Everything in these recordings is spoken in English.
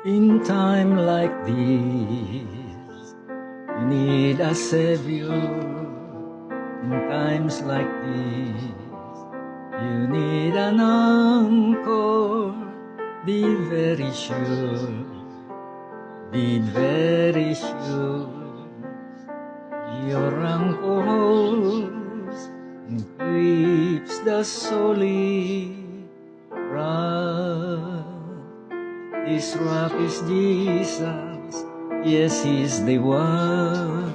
In time like this, you need a savior. In times like this, you need an anchor. Be very sure, be very sure. Your anchor holds and grips the solid rock. This rock is Jesus, yes, He's the one.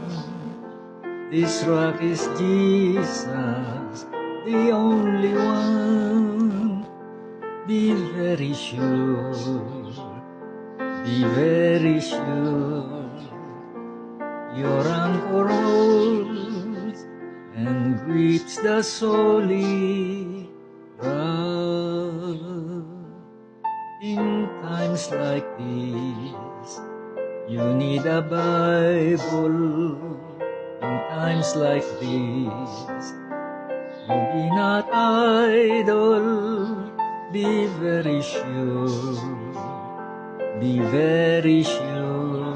This rock is Jesus, the only one. Be very sure, be very sure. Your anchor holds and grips the solid rock. In times like this, you need a Bible. In times like this, you be not idle. Be very sure, be very sure.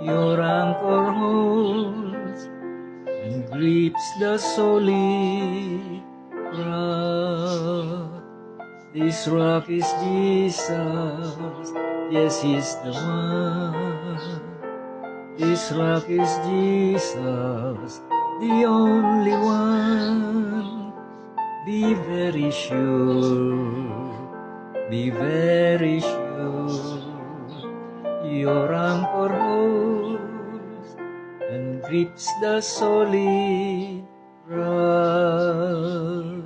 Your anchor holds and grips the solid rock. This rock is Jesus, yes, He's the one. This rock is Jesus, the only one. Be very sure, be very sure. Your anchor holds and grips the solid rock.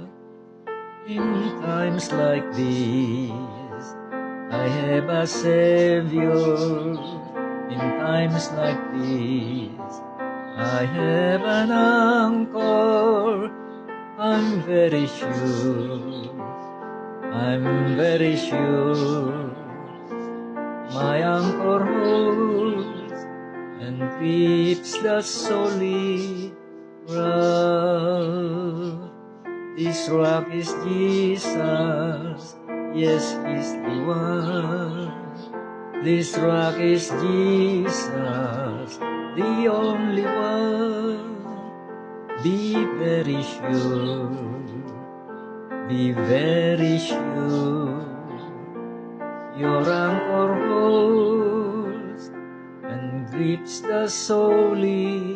In times like this, I have a Savior. In times like this, I have an anchor. I'm very sure, I'm very sure. My anchor holds and grips the solid rock. This rock is Jesus, yes, He's the one. This rock is Jesus, the only one. Be very sure, be very sure. Your anchor holds and grips the solid